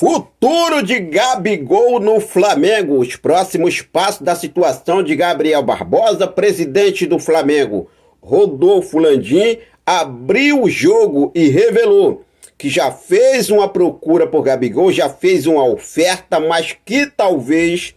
Futuro de Gabigol no Flamengo. Os próximos passos da situação de Gabriel Barbosa, presidente do Flamengo. Rodolfo Landim abriu o jogo e revelou que já fez uma procura por Gabigol, já fez uma oferta, mas que talvez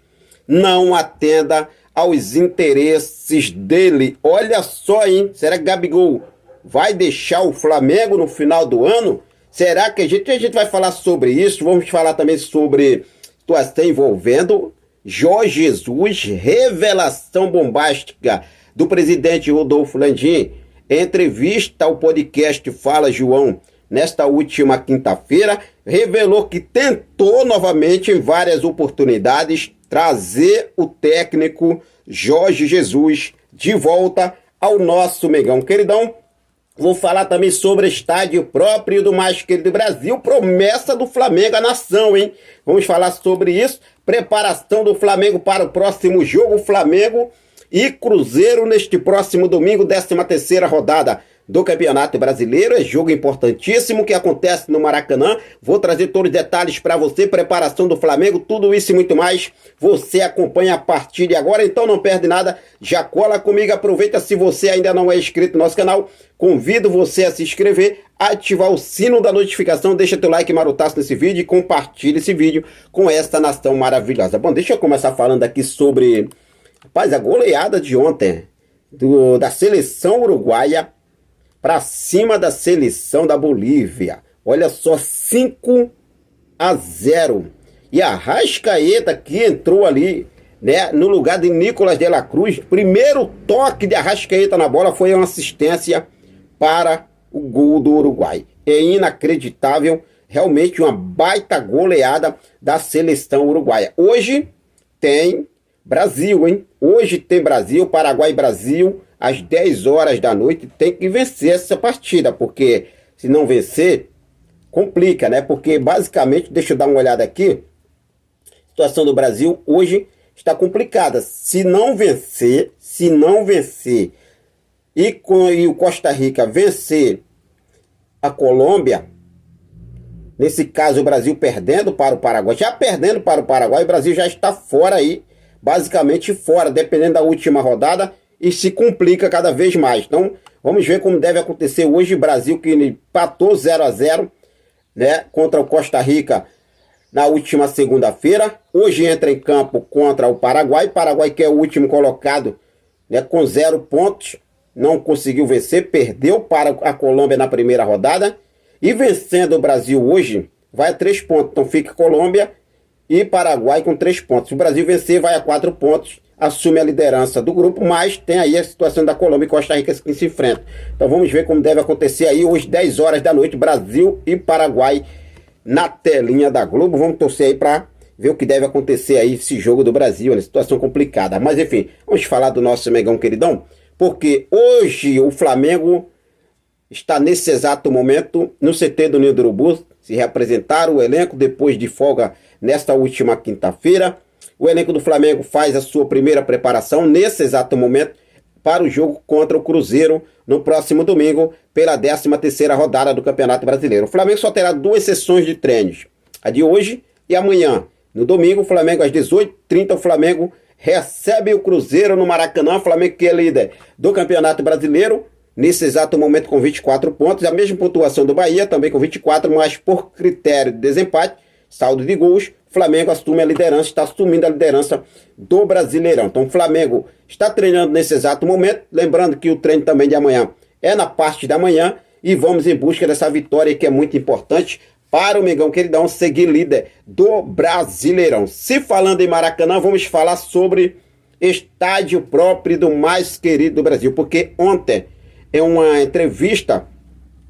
não atenda aos interesses dele. Olha só, hein? Será que Gabigol vai deixar o Flamengo no final do ano? Será que a gente vai falar sobre isso? Vamos falar também sobre situação envolvendo Jorge Jesus, revelação bombástica do presidente Rodolfo Landim. Em entrevista ao podcast Fala João, nesta última quinta-feira, revelou que tentou novamente em várias oportunidades trazer o técnico Jorge Jesus de volta ao nosso Mengão Queridão. Vou falar também sobre estádio próprio do mais querido Brasil, promessa do Flamengo à nação, hein? Vamos falar sobre isso, preparação do Flamengo para o próximo jogo, Flamengo e Cruzeiro neste próximo domingo, 13ª rodada do Campeonato Brasileiro. É jogo importantíssimo que acontece no Maracanã. Vou trazer todos os detalhes para você, preparação do Flamengo, tudo isso e muito mais. Você acompanha a partir de agora, então não perde nada. Já cola comigo, aproveita. Se você ainda não é inscrito no nosso canal, convido você a se inscrever, ativar o sino da notificação, deixa teu like marutaço nesse vídeo e compartilha esse vídeo com esta nação maravilhosa. Bom, deixa eu começar falando aqui sobre, rapaz, a goleada de ontem da seleção uruguaia para cima da seleção da Bolívia. Olha só, 5-0. E a Arrascaeta que entrou ali, né, no lugar de Nicolás de la Cruz. Primeiro toque de Arrascaeta na bola foi uma assistência para o gol do Uruguai. É inacreditável, realmente uma baita goleada da seleção uruguaia. Hoje tem Brasil, hein? Hoje tem Brasil, Paraguai e Brasil. Às 10 horas da noite tem que vencer essa partida, porque se não vencer, complica, né? Porque basicamente, deixa eu dar uma olhada aqui, a situação do Brasil hoje está complicada. Se não vencer e o Costa Rica vencer a Colômbia, nesse caso o Brasil perdendo para o Paraguai, já perdendo para o Paraguai, o Brasil já está fora aí, basicamente fora, dependendo da última rodada, e se complica cada vez mais. Então, vamos ver como deve acontecer hoje. Brasil que empatou 0-0, né, contra o Costa Rica na última segunda-feira. Hoje entra em campo contra o Paraguai. Paraguai que é o último colocado, né, com 0 pontos. Não conseguiu vencer, perdeu para a Colômbia na primeira rodada. E vencendo o Brasil hoje, vai a 3 pontos. Então fica Colômbia e Paraguai com 3 pontos. Se o Brasil vencer, vai a 4 pontos. Assume a liderança do grupo, mas tem aí a situação da Colômbia e Costa Rica que se enfrentam. Então vamos ver como deve acontecer aí hoje, 10 horas da noite, Brasil e Paraguai na telinha da Globo. Vamos torcer aí para ver o que deve acontecer aí esse jogo do Brasil, né? Situação complicada. Mas enfim, vamos falar do nosso Mengão Queridão, porque hoje o Flamengo está nesse exato momento no CT do Ninho do Urubu. Se representaram o elenco depois de folga nesta última quinta-feira. O elenco do Flamengo faz a sua primeira preparação nesse exato momento para o jogo contra o Cruzeiro no próximo domingo pela 13ª rodada do Campeonato Brasileiro. O Flamengo só terá 2 sessões de treinos, a de hoje e amanhã. No domingo, o Flamengo às 18h30, o Flamengo recebe o Cruzeiro no Maracanã. O Flamengo que é líder do Campeonato Brasileiro, nesse exato momento com 24 pontos, a mesma pontuação do Bahia, também com 24, mas por critério de desempate, saldo de gols, Flamengo assume a liderança, está assumindo a liderança do Brasileirão. Então o Flamengo está treinando nesse exato momento, lembrando que o treino também de amanhã é na parte da manhã, e vamos em busca dessa vitória que é muito importante para o Mengão Queridão seguir líder do Brasileirão. Se falando em Maracanã, vamos falar sobre estádio próprio do mais querido do Brasil, porque ontem, em uma entrevista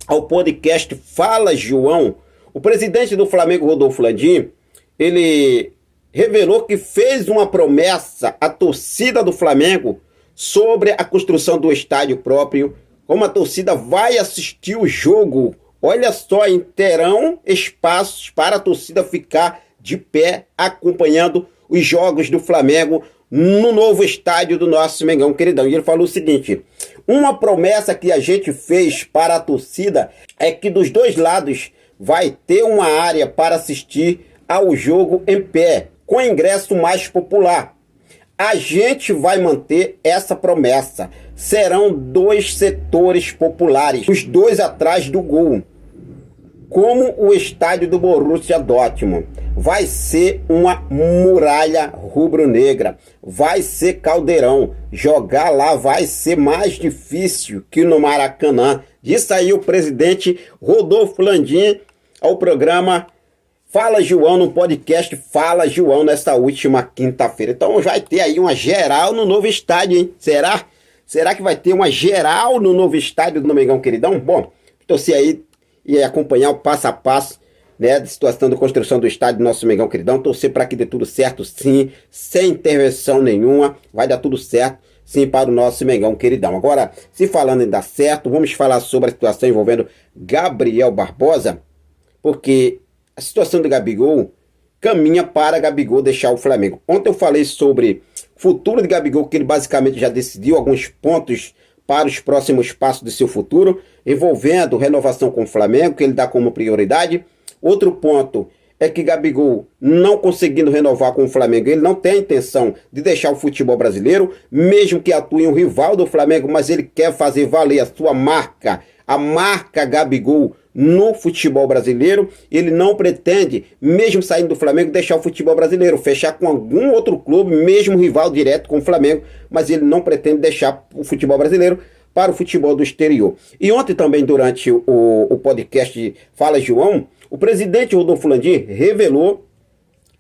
ao podcast Fala João, o presidente do Flamengo, Rodolfo Landim, ele revelou que fez uma promessa à torcida do Flamengo sobre a construção do estádio próprio, como a torcida vai assistir o jogo. Olha só, terão espaços para a torcida ficar de pé acompanhando os jogos do Flamengo no novo estádio do nosso Mengão Queridão. E ele falou o seguinte: uma promessa que a gente fez para a torcida é que dos dois lados vai ter uma área para assistir ao jogo em pé, com ingresso mais popular. A gente vai manter essa promessa. Serão 2 setores populares, os 2 atrás do gol, como o estádio do Borussia Dortmund. Vai ser uma muralha rubro-negra, vai ser caldeirão. Jogar lá vai ser mais difícil que no Maracanã. Disse aí o presidente Rodolfo Landim ao programa Fala João, no podcast Fala João, nesta última quinta-feira. Então vai ter aí uma geral no novo estádio, hein? Será que vai ter uma geral no novo estádio do Mengão Queridão? Bom, torcer aí e acompanhar o passo a passo, né, da situação da construção do estádio do nosso Mengão Queridão. Torcer para que dê tudo certo, sim, sem intervenção nenhuma. Vai dar tudo certo, sim, para o nosso Mengão Queridão. Agora, se falando em dar certo, vamos falar sobre a situação envolvendo Gabriel Barbosa, porque a situação do Gabigol caminha para Gabigol deixar o Flamengo. Ontem eu falei sobre o futuro de Gabigol, que ele basicamente já decidiu alguns pontos para os próximos passos de seu futuro, envolvendo renovação com o Flamengo, que ele dá como prioridade. Outro ponto é que Gabigol, não conseguindo renovar com o Flamengo, ele não tem a intenção de deixar o futebol brasileiro, mesmo que atue um rival do Flamengo, mas ele quer fazer valer a sua marca, a marca Gabigol no futebol brasileiro. Ele não pretende, mesmo saindo do Flamengo, deixar o futebol brasileiro, fechar com algum outro clube, mesmo rival direto com o Flamengo, mas ele não pretende deixar o futebol brasileiro para o futebol do exterior. E ontem também, durante o podcast Fala João, o presidente Rodolfo Landim revelou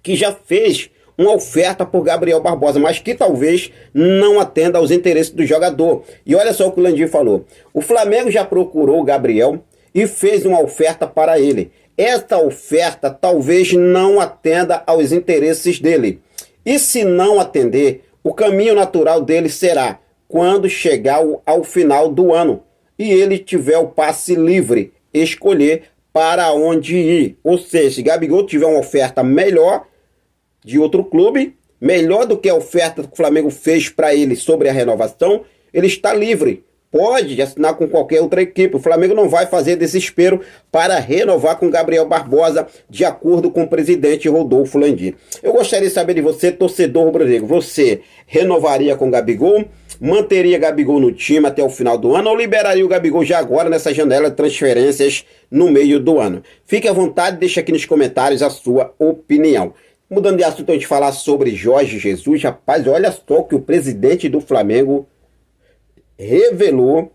que já fez uma oferta por Gabriel Barbosa, mas que talvez não atenda aos interesses do jogador. E olha só o que o Landim falou: o Flamengo já procurou o Gabriel e fez uma oferta para ele. Esta oferta talvez não atenda aos interesses dele. E se não atender, o caminho natural dele será quando chegar ao final do ano e ele tiver o passe livre, escolher para onde ir. Ou seja, se Gabigol tiver uma oferta melhor de outro clube, melhor do que a oferta que o Flamengo fez para ele sobre a renovação, ele está livre. Pode assinar com qualquer outra equipe. O Flamengo não vai fazer desespero para renovar com Gabriel Barbosa, de acordo com o presidente Rodolfo Landim. Eu gostaria de saber de você, torcedor rubro-negro. Você renovaria com Gabigol? Manteria Gabigol no time até o final do ano ou liberaria o Gabigol já agora nessa janela de transferências no meio do ano? Fique à vontade, deixa aqui nos comentários a sua opinião. Mudando de assunto, a gente falar sobre Jorge Jesus. Rapaz, olha só o que o presidente do Flamengo revelou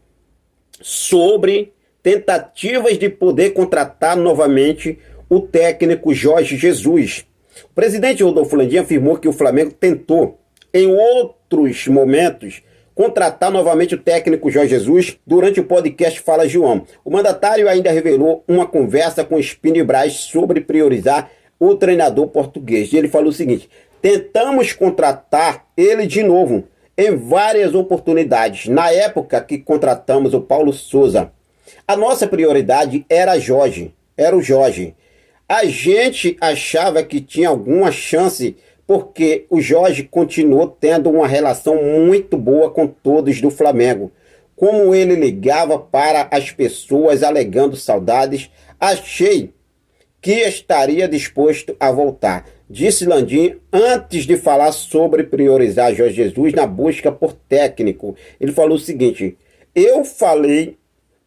sobre tentativas de poder contratar novamente o técnico Jorge Jesus. O presidente Rodolfo Landim afirmou que o Flamengo tentou, em outros momentos, contratar novamente o técnico Jorge Jesus durante o podcast Fala João. O mandatário ainda revelou uma conversa com Espino Braz sobre priorizar o treinador português. E ele falou o seguinte: tentamos contratar ele de novo em várias oportunidades. Na época que contratamos o Paulo Souza, a nossa prioridade era o Jorge. A gente achava que tinha alguma chance porque o Jorge continuou tendo uma relação muito boa com todos do Flamengo. Como ele ligava para as pessoas alegando saudades, achei que estaria disposto a voltar, disse Landim antes de falar sobre priorizar Jorge Jesus na busca por técnico. Ele falou o seguinte: eu falei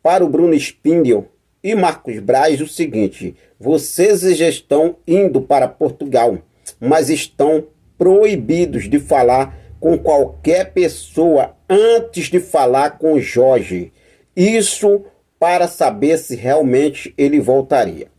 para o Bruno Spindel e Marcos Braz o seguinte: vocês já estão indo para Portugal, mas estão proibidos de falar com qualquer pessoa antes de falar com o Jorge. Isso para saber se realmente ele voltaria.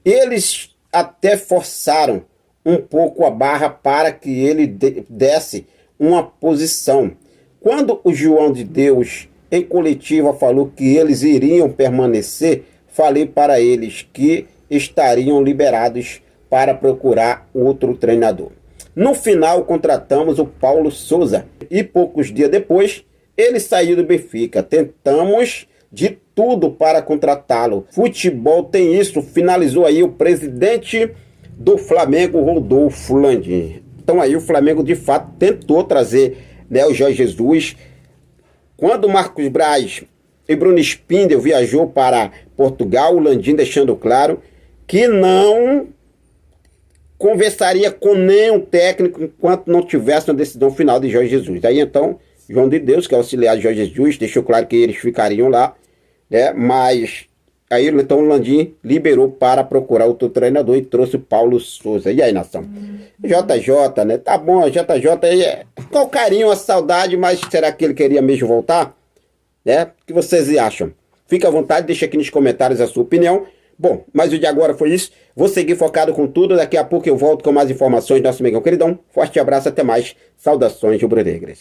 Eles até forçaram um pouco a barra para que ele desse uma posição. Quando o João de Deus, em coletiva, falou que eles iriam permanecer, falei para eles que estariam liberados para procurar outro treinador. No final, contratamos o Paulo Souza e poucos dias depois, ele saiu do Benfica. Tentamos de tudo para contratá-lo. Futebol tem isso, finalizou aí o presidente do Flamengo, Rodolfo Landim. Então aí o Flamengo de fato tentou trazer, né, o Jorge Jesus. Quando Marcos Braz e Bruno Spindel viajou para Portugal, o Landim deixando claro que não conversaria com nenhum técnico enquanto não tivesse uma decisão final de Jorge Jesus. Aí então, João de Deus, que é auxiliar de Jorge Jesus, deixou claro que eles ficariam lá, né? Mas aí então o Landim liberou para procurar outro treinador e trouxe o Paulo Souza. E aí, nação? JJ, né? Tá bom, JJ aí é com o carinho, a saudade, mas será que ele queria mesmo voltar? Né? O que vocês acham? Fique à vontade, deixa aqui nos comentários a sua opinião. Bom, mas o de agora foi isso. Vou seguir focado com tudo. Daqui a pouco eu volto com mais informações do nosso amigão queridão. Forte abraço, até mais. Saudações rubro-negras.